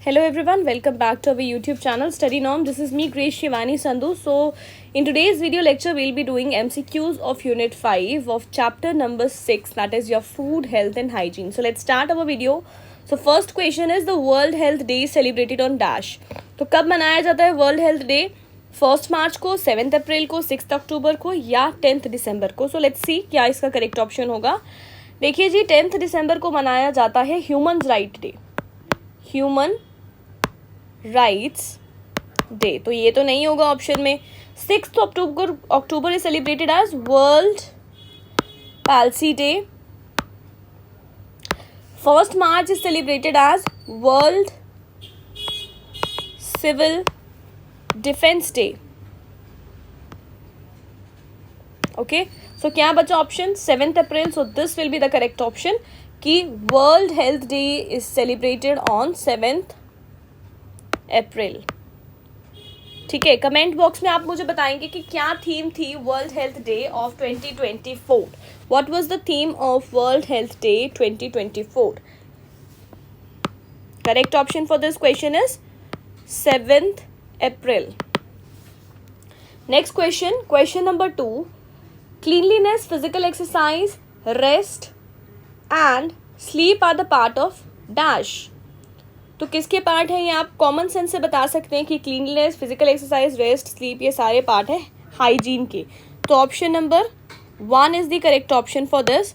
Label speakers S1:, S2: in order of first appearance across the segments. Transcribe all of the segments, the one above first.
S1: Hello everyone, welcome back to our YouTube channel Study Norm. This is me Grace Shivani Sandhu. So in today's video lecture we'll be doing MCQs of Unit 5 of chapter number 6, that is your food, health and hygiene. So let's start our video. So first question is, the World Health Day is celebrated on dash. तो कब मनाया जाता है world health day? 1 मार्च को, 7 अप्रैल को, 6 अक्टूबर को या 10 दिसंबर को. सो लेट्स सी क्या इसका करेक्ट ऑप्शन होगा. देखिए जी, 10 दिसंबर को मनाया जाता है human right day, human rights day. तो ये तो नहीं होगा ऑप्शन में. 6 October is celebrated as world palsy day. 1 March is celebrated as world civil defence day. Okay, so क्या बचा option? 7 April. So this will be the correct option कि world health day is celebrated on 7 April. ठीक है, comment box में आप मुझे बताएंगे कि क्या थीम थी world health day of 2024. What was the theme of world health day 2024? Correct option for this question is 7th April. Next question number 2. Cleanliness, physical exercise, rest and sleep are the part of dash. तो किसके part है ये आप common sense से बता सकते हैं कि cleanliness, physical exercise, rest, sleep ये सारे पार्ट है हाइजीन के. तो option number 1 is the correct option for this.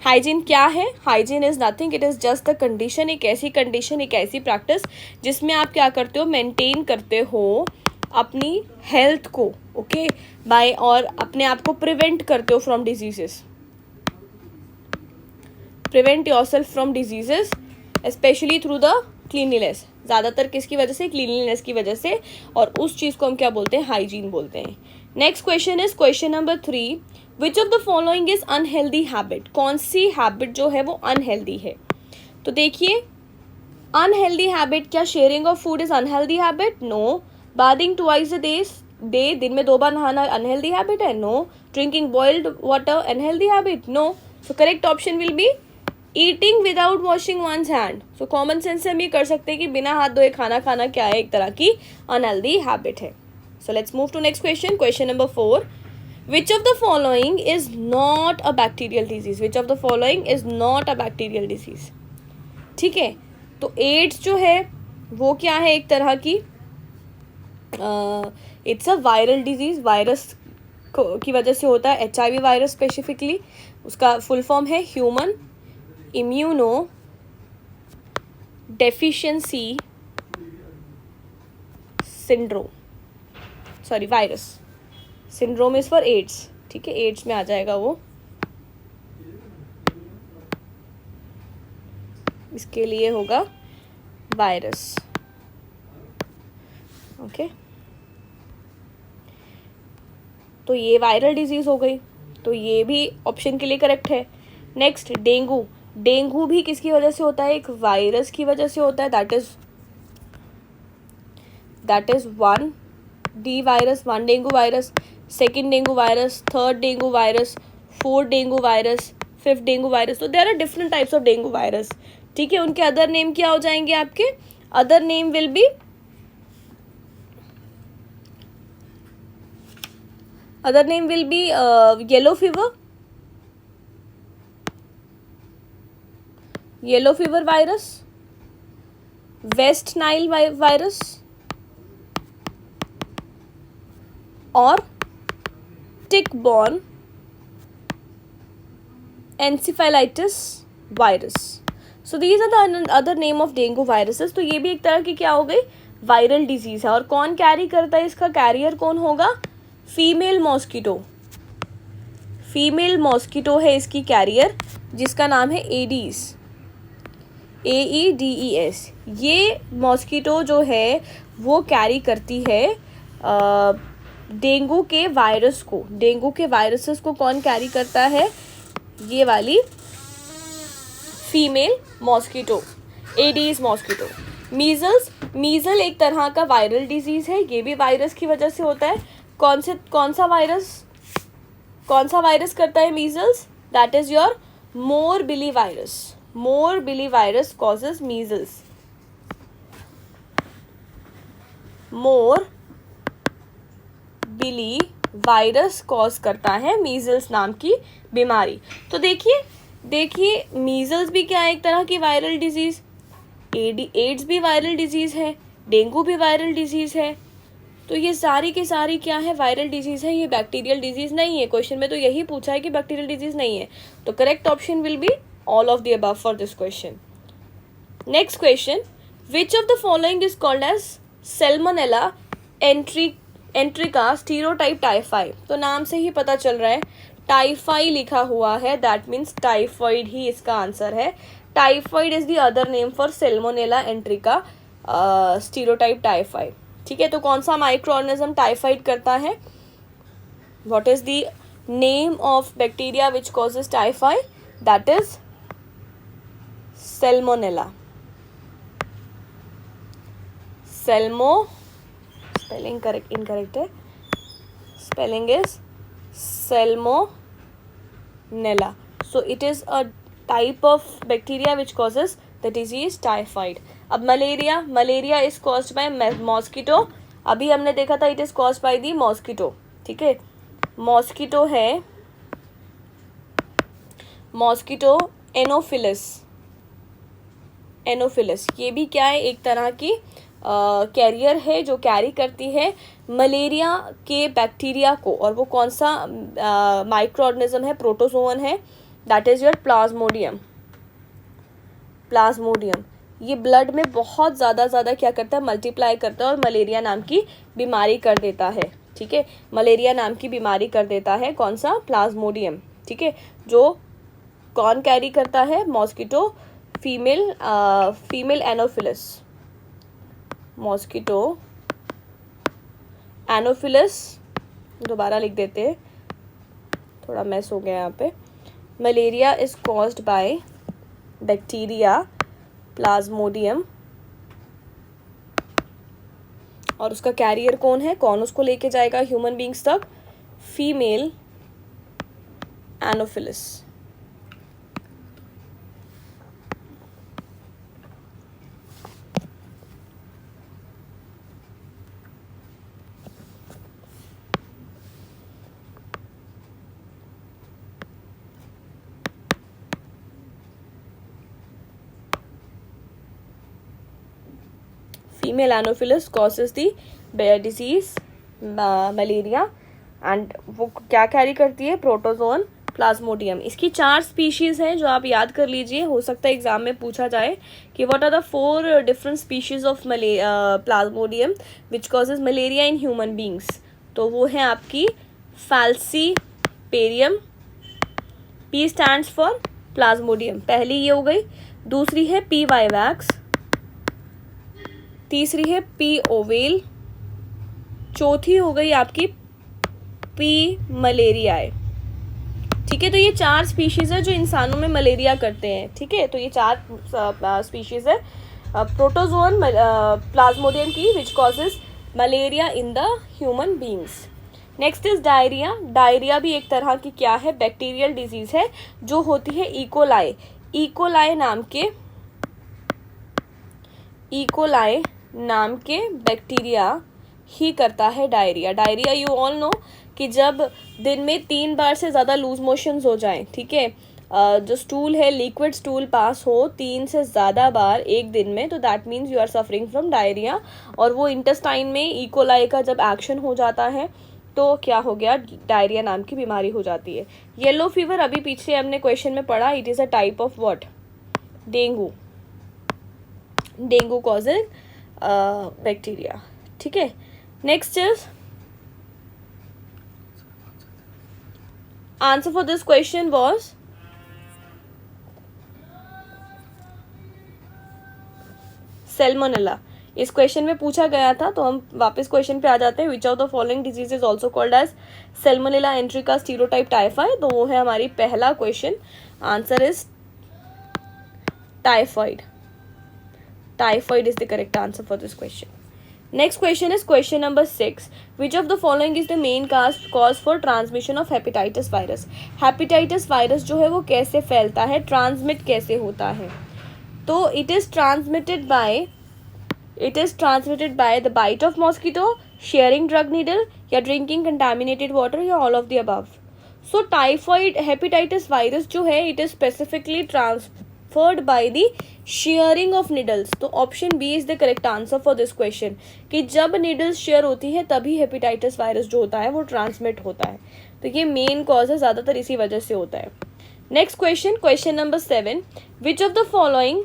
S1: Hygiene क्या है? Hygiene is nothing, it is just the condition, एक ऐसी कंडीशन, एक ऐसी प्रैक्टिस जिसमें आप क्या करते हो, मेंटेन करते हो अपनी हेल्थ को, ओके बाय, और अपने आप को प्रिवेंट करते हो from diseases. Prevent yourself from diseases specially through the cleanliness. ज़्यादातर किसकी वजह से? क्लीनलीनेस की वजह से. और उस चीज़ को हम क्या बोलते हैं? हाइजीन बोलते हैं. Next question is question number 3. Which of the following is unhealthy habit? कौन सी हैबिट जो है वो अनहेल्दी है? तो देखिए, अनहेल्दी हैबिट, क्या sharing of food is unhealthy habit? No. Bathing twice a day, दिन में 2 बार नहाना अनहेल्दी हैबिट है? No. Drinking boiled water unhealthy habit? No. So correct option will be eating without washing once hand. So common sense से हम ये कर सकते हैं कि बिना हाथ धोए खाना खाना क्या है? एक तरह की अनहेल्दी हैबिट है. So let's move to next question. Question number 4. Which of the following is not a bacterial disease? Which of the following is not a bacterial disease? ठीक है, तो एड्स जो है वो क्या है? एक तरह की it's a viral disease, virus की वजह से होता है. HIV वायरस स्पेसिफिकली, उसका फुल फॉर्म है human immunodeficiency syndrome. Sorry, virus syndrome is for AIDS. ठीक है, एड्स में आ जाएगा वो. इसके लिए होगा वायरस. ओके, तो ये वायरल डिजीज हो गई, तो ये भी ऑप्शन के लिए करेक्ट है. Next, dengue. डेंगू भी किसकी वजह से होता है? एक वायरस की वजह से होता है. That is 1D virus, 1 dengue virus, 2nd dengue virus, 3rd dengue virus, 4th dengue virus, 5th dengue virus. तो there are different types of dengue virus. ठीक है, उनके अदर नेम क्या हो जाएंगे आपके? Other name will be yellow fever virus, West Nile virus और tick-borne encephalitis virus. So these are the other name of dengue viruses. तो ये भी एक तरह की क्या हो गई? वायरल डिजीज है. और कौन कैरी करता है? इसका कैरियर कौन होगा? Female mosquito. फीमेल मॉस्किटो है इसकी कैरियर, जिसका नाम है एडीज, AEDES. ये मॉस्किटो जो है वो कैरी करती है डेंगू के वायरस को. डेंगू के वायरसेस को कौन कैरी करता है? ये वाली फीमेल मॉस्किटो, एडीज मॉस्किटो. मीजल एक तरह का वायरल डिजीज है, ये भी वायरस की वजह से होता है. कौन सा वायरस करता है measles? That is your Morbillivirus. Morbillivirus causes measles. Morbillivirus cause करता है मीजल्स नाम की बीमारी। तो देखिए मीजल्स भी क्या है, एक तरह की वायरल डिजीज, एड्स भी वायरल डिजीज है, डेंगू भी वायरल डिजीज है। तो ये सारी की सारी क्या है, वायरल डिजीज है, ये बैक्टीरियल डिजीज नहीं है। क्वेश्चन में तो यही पूछा है कि बैक्टीरियल डिजीज नहीं है, तो correct option will be all of the above for this question. Next question, which of the following is called as Salmonella enterica stereotype typhi. तो नाम से ही पता चल रहा है, टाइफाई लिखा हुआ है, दैट मीन्स टाइफॉइड ही इसका आंसर है। Typhoid is the other name for Salmonella enterica stereotype typhi. ठीक है, तो कौन सा माइक्रो ऑर्गेनिज्म टाइफाइड करता है? What is the name of bacteria which causes typhi? That is Salmonella. Spelling correct incorrect है, spelling is salmonella. So it is a type of bacteria which causes the disease typhoid. अब malaria is caused by mosquito. अभी हमने देखा था it is caused by the mosquito. ठीक है, mosquito है, mosquito Anopheles, ये भी क्या है, एक तरह की कैरियर है जो कैरी करती है मलेरिया के बैक्टीरिया को। और वो कौन सा माइक्रो ऑर्गेनिज्म है, प्रोटोजोअन है, दैट इज योर प्लाज्मोडियम। ये ब्लड में बहुत ज़्यादा क्या करता है, मल्टीप्लाई करता है और मलेरिया नाम की बीमारी कर देता है। ठीक है, मलेरिया नाम की बीमारी कर देता है, कौन सा, प्लाज्मोडियम। ठीक है, जो कौन कैरी करता है, mosquito female Anopheles, mosquito Anopheles. दोबारा लिख देते हैं, थोड़ा मैस हो गया यहाँ पे। Malaria is caused by bacteria Plasmodium, और उसका कैरियर कौन है, कौन उसको लेके जाएगा ह्यूमन बींग्स तक, female Anopheles. Female Anopheles causes the disease malaria and वो क्या कैरी करती है, प्रोटोजोन प्लाज्मोडियम। इसकी 4 स्पीशीज हैं जो आप याद कर लीजिए, हो सकता है एग्जाम में पूछा जाए कि what are the 4 different species of Plasmodium which causes malaria in human beings. तो वो है आपकी falciparum, P stands for Plasmodium, पहली ये हो गई। दूसरी है पी वाइवैक्स, तीसरी है पी ओवेल, चौथी हो गई आपकी पी मलेरियाए। ठीक है, तो ये 4 स्पीशीज है जो इंसानों में मलेरिया करते हैं। ठीक है, तो ये 4 स्पीशीज है प्रोटोजोन प्लाज्मोडियम की विच causes malaria in the human beings. Next is diarrhoea. Diarrhoea भी एक तरह की क्या है, बैक्टीरियल डिजीज है जो होती है इकोलाई नाम के बैक्टीरिया ही करता है diarrhoea. Diarrhoea you all know कि जब दिन में 3 बार से ज़्यादा लूज मोशंस हो जाएं, ठीक है, जो स्टूल है, लिक्विड स्टूल पास हो 3 से ज़्यादा बार एक दिन में, तो that means you are suffering from diarrhoea. और वो इंटेस्टाइन में इकोलाई का जब एक्शन हो जाता है तो क्या हो गया, डायरिया नाम की बीमारी हो जाती है। येलो फीवर अभी पीछे हमने क्वेश्चन में पढ़ा, it is a type of what, dengue causes bacteria. ठीक है, next is answer for this question was Salmonella. इस क्वेश्चन में पूछा गया था, तो हम वापस क्वेश्चन पे आ जाते हैं। Which of the following disease is also called as Salmonella enterica stereotype typhi. तो वो है हमारी पहला question, answer is typhoid. Typhoid is the correct answer for this question. Next question is question number 6. Which of the following is the main cause for transmission of hepatitis virus? Hepatitis virus जो है वो कैसे फैलता है, transmit कैसे होता है? तो it is transmitted by it is transmitted by the bite of mosquito, sharing drug needle, या ड्रिंकिंग कंटामिनेटेड वाटर, या all of the above. So typhoid hepatitis virus जो है it is specifically transferred by the sharing of needles. तो option B is the correct answer for this question कि जब needles share होती है तभी hepatitis virus जो होता है वो ट्रांसमिट होता है. तो ये मेन कॉज है, ज़्यादातर इसी वजह से होता है. Next question, question number 7. Which of the following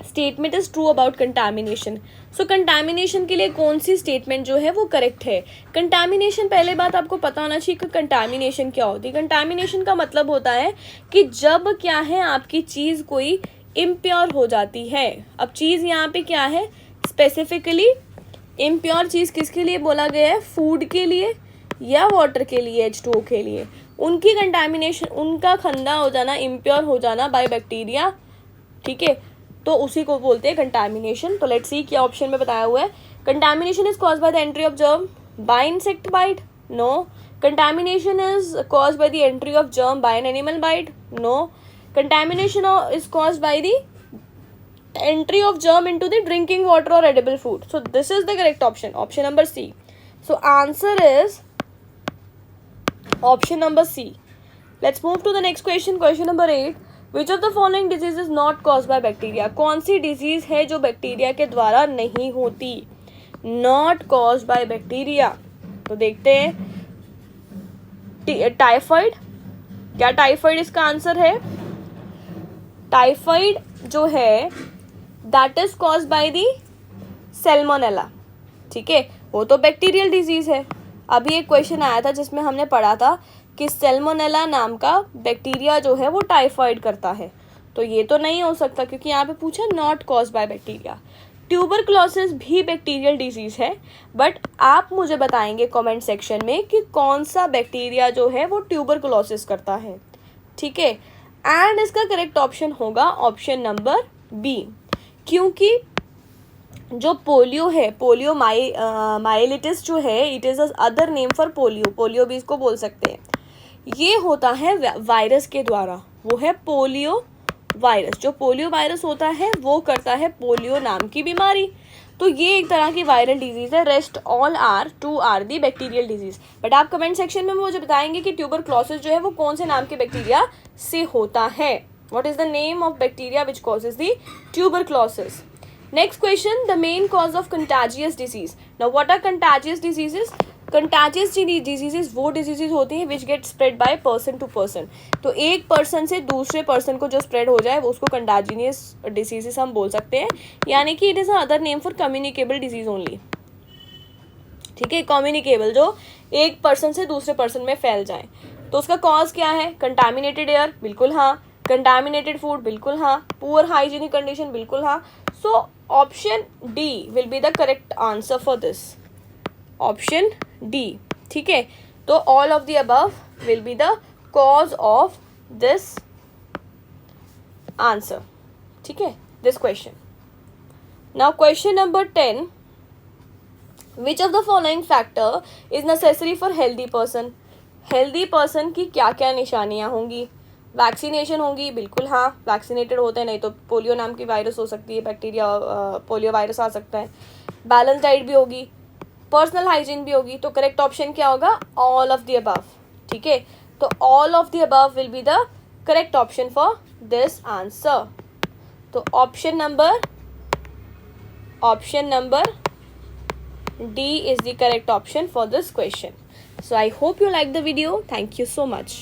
S1: statement is true about contamination. So contamination के लिए कौन सी स्टेटमेंट जो है वो करेक्ट है. कंटामिनेशन, पहले बात आपको पता होना चाहिए कि कंटामिनेशन क्या होती है. कंटामिनेशन का मतलब होता है कि जब क्या है आपकी चीज़ कोई इम्प्योर हो जाती है. अब चीज़ यहाँ पे क्या है, स्पेसिफिकली इम्प्योर चीज़ किसके लिए बोला गया है, फूड के लिए या वाटर के लिए, H2O के लिए. उनकी कंटामिनेशन, उनका खंदा हो जाना, इम्प्योर हो जाना बाय बैक्टीरिया, ठीक है, तो उसी को बोलते हैं कंटामिनेशन. तो लेट्स सी क्या ऑप्शन में बताया हुआ है. Contamination is cause by the entry of germ by insect bite. No. Contamination is cause by the entry of germ by an animal bite. No. Contamination is cause by the entry of germ into the drinking water or edible food. So this is the correct option, option number C. So answer is option number C. Let's move to the next question, question number 8. Which of the following disease is not caused by bacteria? कौन सी disease है जो bacteria के द्वारा नहीं होती, not caused by bacteria. तो देखते हैं. टाइफाइड, क्या टाइफाइड इसका आंसर है. टाइफाइड जो है that is cause by the Salmonella, ठीक है, वो तो बैक्टीरियल डिजीज है. अभी एक क्वेश्चन आया था जिसमें हमने पढ़ा था कि सैल्मोनेला नाम का बैक्टीरिया जो है वो टाइफाइड करता है. तो ये तो नहीं हो सकता क्योंकि यहाँ पे पूछा not cause by bacteria. Tuberculosis भी बैक्टीरियल डिजीज है, बट आप मुझे बताएंगे कमेंट सेक्शन में कि कौन सा बैक्टीरिया जो है वो ट्यूबरक्लोसिस करता है, ठीक है. एंड इसका करेक्ट ऑप्शन होगा ऑप्शन नंबर बी, क्योंकि जो पोलियो है, पोलियो माइलिटिस जो है, it is other name for polio, polio भी इसको बोल सकते हैं. ये होता है वायरस के द्वारा, वो है पोलियो वायरस. जो पोलियो वायरस होता है वो करता है पोलियो नाम की बीमारी. तो ये एक तरह की वायरल डिजीज़ है. Rest all are the bacterial disease. But आप कमेंट सेक्शन में मुझे बताएंगे कि ट्यूबरक्लोसिस जो है वो कौन से नाम के बैक्टीरिया से होता है. What is the name of bacteria which causes the tuberculosis. Next question, the main cause of contagious disease. Now what are contagious diseases. Contagious diseases वो डिजीजेज होती हैं which get spread by person to person. तो एक person से दूसरे person को जो spread हो जाए वो उसको कंटाजियस डिजीजेस हम बोल सकते हैं. यानी कि it is other name for communicable disease only, ठीक है. कम्युनिकेबल, जो एक पर्सन से दूसरे पर्सन में फैल जाए. तो उसका कॉज क्या है, कंटामिनेटेड एयर, बिल्कुल हाँ. कंटामिनेटेड फूड, बिल्कुल हाँ. पुअर हाइजीनिक कंडीशन, बिल्कुल हाँ. So option D will be the correct answer for this, option D, ठीक है. तो all of the above will be the cause of this answer, ठीक है, this question. Now question number 10. Which of the following factor is necessary for healthy person. Healthy person की क्या क्या निशानियां होंगी. वैक्सीनेशन होगी, बिल्कुल हाँ, वैक्सीनेटेड होते हैं, नहीं तो पोलियो नाम की वायरस हो सकती है, बैक्टीरिया पोलियो वायरस आ सकता है. बैलेंस डाइट भी होगी, पर्सनल हाइजीन भी होगी. तो करेक्ट ऑप्शन क्या होगा, ऑल ऑफ द अबव, ठीक है. तो all of the above will be the correct option for this answer. तो option number D is the correct option for this question. So I hope you like the video. Thank you so much.